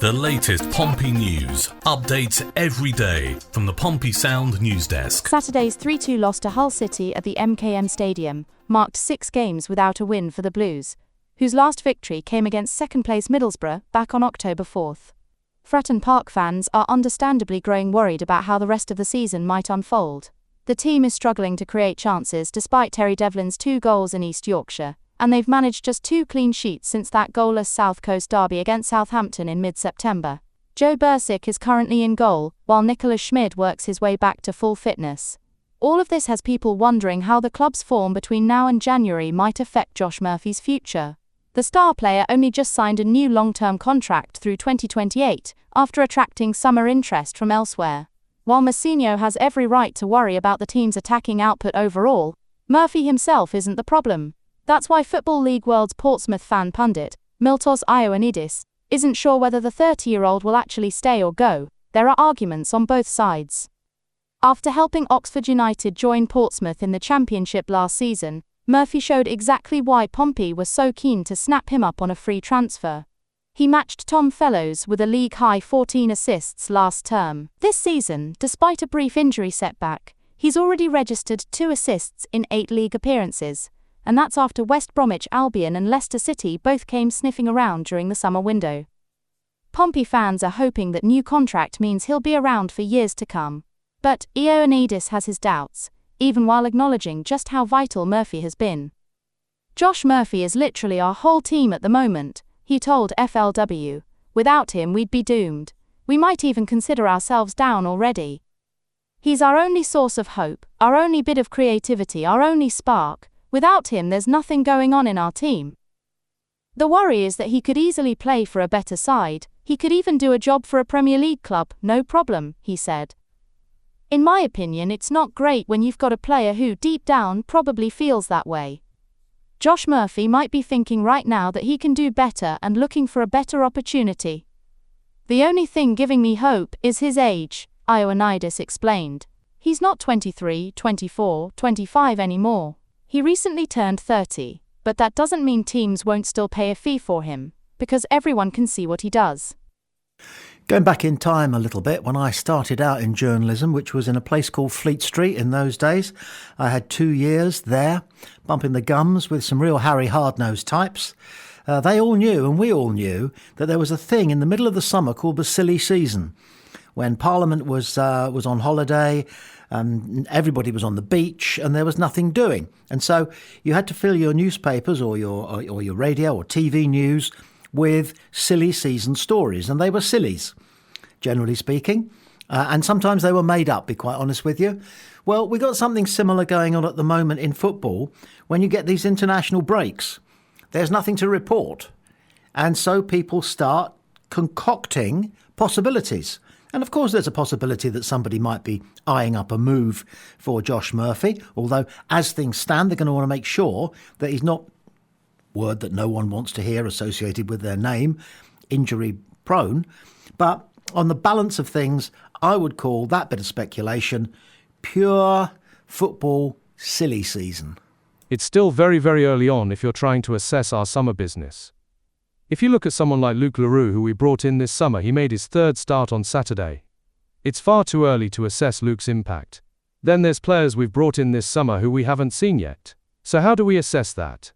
The latest Pompey news, updates every day from the Pompey Sound news desk. Saturday's 3-2 loss to Hull City at the MKM Stadium marked 6 games without a win for the Blues, whose last victory came against second-place Middlesbrough back on October 4th. Fratton Park fans are understandably growing worried about how the rest of the season might unfold. The team is struggling to create chances despite Terry Devlin's 2 goals in East Yorkshire, and they've managed just 2 clean sheets since that goalless South Coast derby against Southampton in mid-September. Joe Bursick is currently in goal, while Nicholas Schmid works his way back to full fitness. All of this has people wondering how the club's form between now and January might affect Josh Murphy's future. The star player only just signed a new long-term contract through 2028, after attracting summer interest from elsewhere. While Mousinho has every right to worry about the team's attacking output overall, Murphy himself isn't the problem. That's why Football League World's Portsmouth fan pundit, Miltos Ioannidis, isn't sure whether the 30-year-old will actually stay or go. There are arguments on both sides. After helping Oxford United join Portsmouth in the Championship last season, Murphy showed exactly why Pompey was so keen to snap him up on a free transfer. He matched Tom Fellows with a league-high 14 assists last term. This season, despite a brief injury setback, he's already registered 2 assists in 8 league appearances, and that's after West Bromwich Albion and Leicester City both came sniffing around during the summer window. Pompey fans are hoping that new contract means he'll be around for years to come. But Ioannidis has his doubts, even while acknowledging just how vital Murphy has been. "Josh Murphy is literally our whole team at the moment," he told FLW. "Without him we'd be doomed. We might even consider ourselves down already. He's our only source of hope, our only bit of creativity, our only spark. Without him there's nothing going on in our team. The worry is that he could easily play for a better side, he could even do a job for a Premier League club, no problem," he said. "In my opinion, it's not great when you've got a player who, deep down, probably feels that way. Josh Murphy might be thinking right now that he can do better and looking for a better opportunity. The only thing giving me hope is his age," Ioannidis explained. "He's not 23, 24, 25 anymore. He recently turned 30, but that doesn't mean teams won't still pay a fee for him, because everyone can see what he does." Going back in time a little bit, when I started out in journalism, which was in a place called Fleet Street in those days, I had 2 years there, bumping the gums with some real Harry Hardnose types. They all knew, and we all knew, that there was a thing in the middle of the summer called the silly season, when Parliament was on holiday, everybody was on the beach, and there was nothing doing. And so you had to fill your newspapers or your radio or TV news with silly season stories, and they were sillies, generally speaking, and sometimes they were made up, be quite honest with you. Well, we got something similar going on at the moment in football. When you get these international breaks, there's nothing to report, and so people start concocting possibilities. And of course there's a possibility that somebody might be eyeing up a move for Josh Murphy, although as things stand they're going to want to make sure that he's not, word that no one wants to hear associated with their name, injury prone. But on the balance of things, I would call that bit of speculation pure football silly season. It's still very, very early on if you're trying to assess our summer business. If you look at someone like Luke Leroux, who we brought in this summer, he made his 3rd start on Saturday. It's far too early to assess Luke's impact. Then there's players we've brought in this summer who we haven't seen yet. So how do we assess that?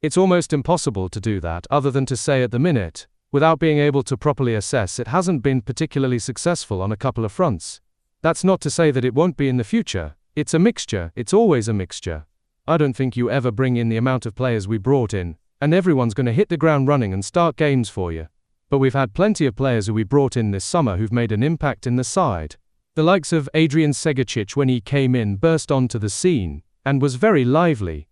It's almost impossible to do that, other than to say at the minute, without being able to properly assess, it hasn't been particularly successful on a couple of fronts. That's not to say that it won't be in the future. It's a mixture, it's always a mixture. I don't think you ever bring in the amount of players we brought in, and everyone's going to hit the ground running and start games for you. But we've had plenty of players who we brought in this summer who've made an impact in the side. The likes of Adrian Segacic, when he came in, burst onto the scene, and was very lively.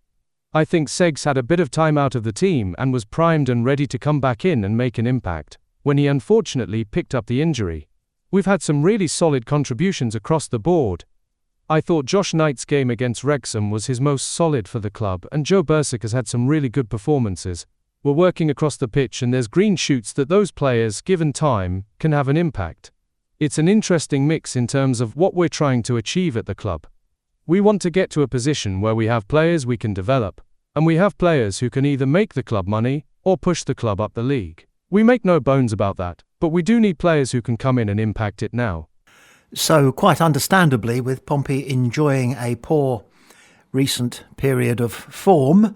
I think Segs had a bit of time out of the team and was primed and ready to come back in and make an impact, when he unfortunately picked up the injury. We've had some really solid contributions across the board. I thought Josh Knight's game against Wrexham was his most solid for the club, and Joe Bursick has had some really good performances. We're working across the pitch, and there's green shoots that those players, given time, can have an impact. It's an interesting mix in terms of what we're trying to achieve at the club. We want to get to a position where we have players we can develop, and we have players who can either make the club money or push the club up the league. We make no bones about that, But we do need players who can come in and impact it now. So, quite understandably, with Pompey enjoying a poor recent period of form,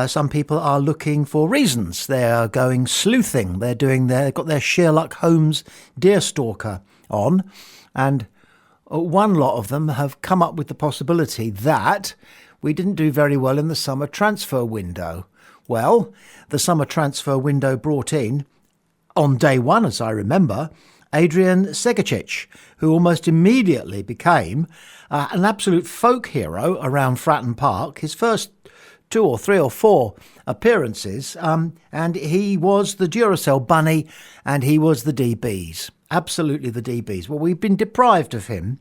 some people are looking for reasons. They're going sleuthing. They've got their Sherlock Holmes deerstalker on, and one lot of them have come up with the possibility that we didn't do very well in the summer transfer window. Well, the summer transfer window brought in, on day one, as I remember, Adrian Segicic, who almost immediately became an absolute folk hero around Fratton Park. His first 2 or 3 or 4 appearances, and he was the Duracell bunny, and he was the DBs. Absolutely the DBs. Well, we've been deprived of him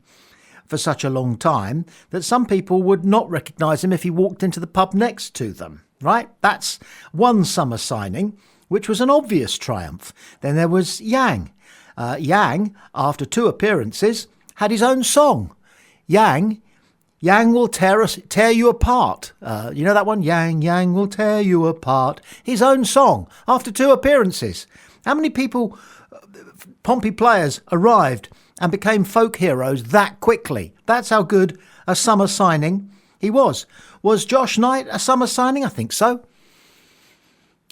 for such a long time that some people would not recognise him if he walked into the pub next to them, right? That's one summer signing, which was an obvious triumph. Then there was Yang. Yang, after 2 appearances, had his own song. Yang will tear you apart. You know that one? Yang will tear you apart. His own song after 2 appearances. How many people, Pompey players, arrived and became folk heroes that quickly? That's how good a summer signing he was. Was Josh Knight a summer signing? I think so.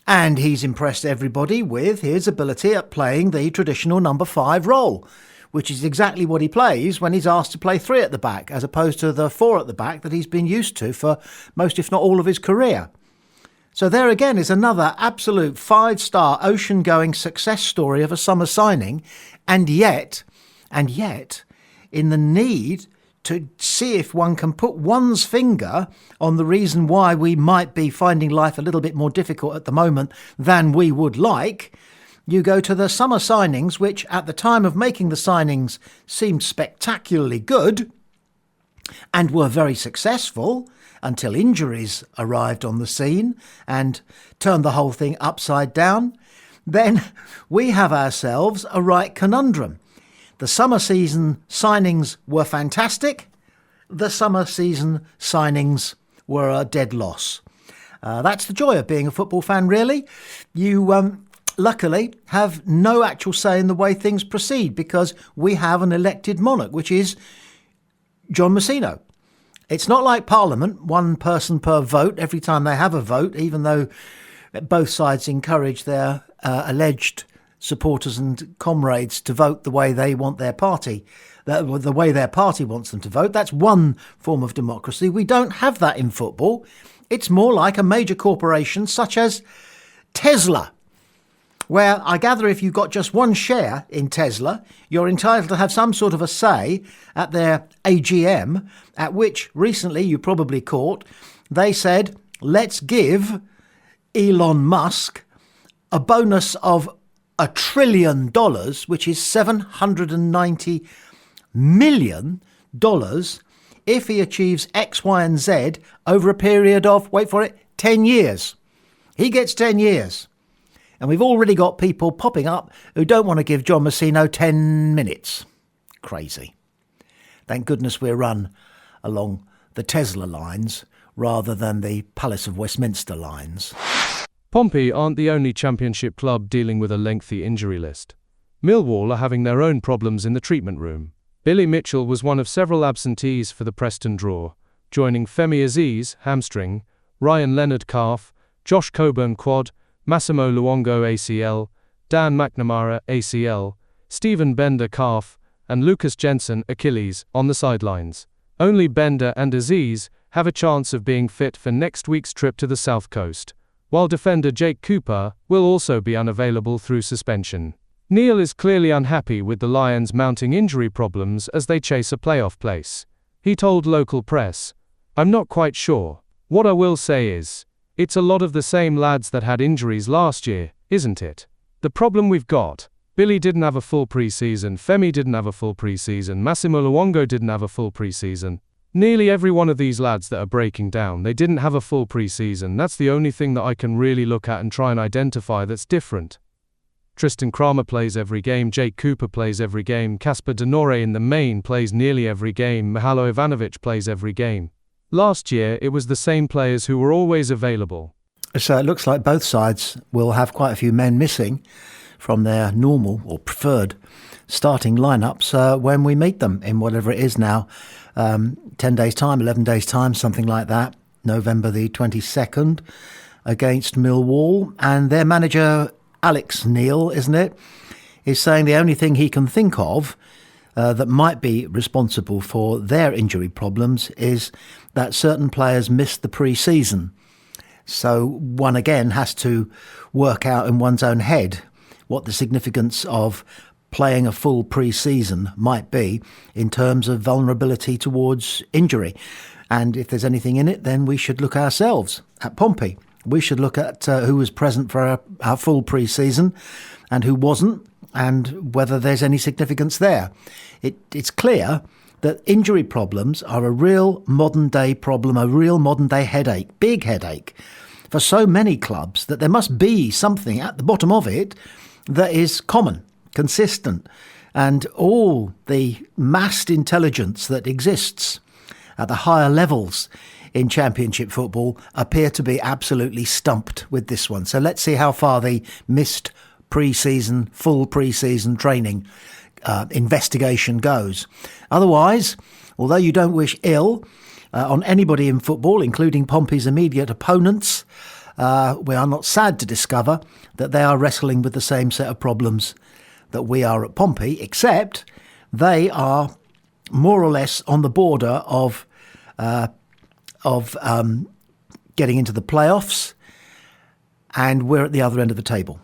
And he's impressed everybody with his ability at playing the traditional number 5 role, which is exactly what he plays when he's asked to play 3 at the back, as opposed to the 4 at the back that he's been used to for most, if not all, of his career. So there again is another absolute 5-star ocean-going success story of a summer signing, and yet, in the need to see if one can put one's finger on the reason why we might be finding life a little bit more difficult at the moment than we would like, you go to the summer signings, which at the time of making the signings seemed spectacularly good and were very successful until injuries arrived on the scene and turned the whole thing upside down. Then we have ourselves a right conundrum. The summer season signings were fantastic. The summer season signings were a dead loss. That's the joy of being a football fan, really. You luckily have no actual say in the way things proceed because we have an elected monarch, which is John Messino. It's not like Parliament, 1 person per vote every time they have a vote, even though both sides encourage their alleged supporters and comrades to vote the way they want their party, the way their party wants them to vote. That's one form of democracy. We don't have that in football. It's more like a major corporation such as Tesla, where I gather if you've got just 1 share in Tesla, you're entitled to have some sort of a say at their AGM, at which recently you probably caught, they said, let's give Elon Musk a bonus of $1 trillion, which is $790 million, if he achieves X, Y, and Z over a period of, wait for it, 10 years. He gets 10 years. And we've already got people popping up who don't want to give John Messino 10 minutes. Crazy. Thank goodness we're run along the Tesla lines rather than the Palace of Westminster lines. Pompey aren't the only Championship club dealing with a lengthy injury list. Millwall are having their own problems in the treatment room. Billy Mitchell was one of several absentees for the Preston draw, joining Femi Aziz, hamstring, Ryan Leonard, calf, Josh Coburn, quad, Massimo Luongo, ACL, Dan McNamara, ACL, Stephen Bender, calf, and Lucas Jensen, Achilles, on the sidelines. Only Bender and Aziz have a chance of being fit for next week's trip to the South Coast, while defender Jake Cooper will also be unavailable through suspension. Neil is clearly unhappy with the Lions' mounting injury problems as they chase a playoff place. He told local press, "I'm not quite sure. What I will say is, it's a lot of the same lads that had injuries last year, isn't it? The problem we've got, Billy didn't have a full pre-season, Femi didn't have a full pre-season, Massimo Luongo didn't have a full pre-season. Nearly every one of these lads that are breaking down, they didn't have a full pre-season. That's the only thing that I can really look at and try and identify that's different. Tristan Kramer plays every game, Jake Cooper plays every game, Casper Denore in the main plays nearly every game, Mihajlo Ivanovic plays every game. Last year, it was the same players who were always available." So it looks like both sides will have quite a few men missing from their normal or preferred starting lineups when we meet them in whatever it is now, 10 days' time, 11 days' time, something like that, November the 22nd, against Millwall. And their manager, Alex Neil, isn't it, is saying the only thing he can think of that might be responsible for their injury problems is that certain players missed the pre-season. So one again has to work out in one's own head what the significance of playing a full pre-season might be in terms of vulnerability towards injury. And if there's anything in it, then we should look ourselves at Pompey. We should look at who was present for our full pre-season and who wasn't, and whether there's any significance there. It's clear that injury problems are a real modern-day problem, a real modern-day headache, big headache, for so many clubs, that there must be something at the bottom of it that is common, consistent, and all the massed intelligence that exists at the higher levels in Championship football appear to be absolutely stumped with this one. So let's see how far the missed pre-season, full pre-season training investigation goes. Otherwise, although you don't wish ill on anybody in football, including Pompey's immediate opponents, we are not sad to discover that they are wrestling with the same set of problems that we are at Pompey, except they are more or less on the border of getting into the playoffs, and we're at the other end of the table.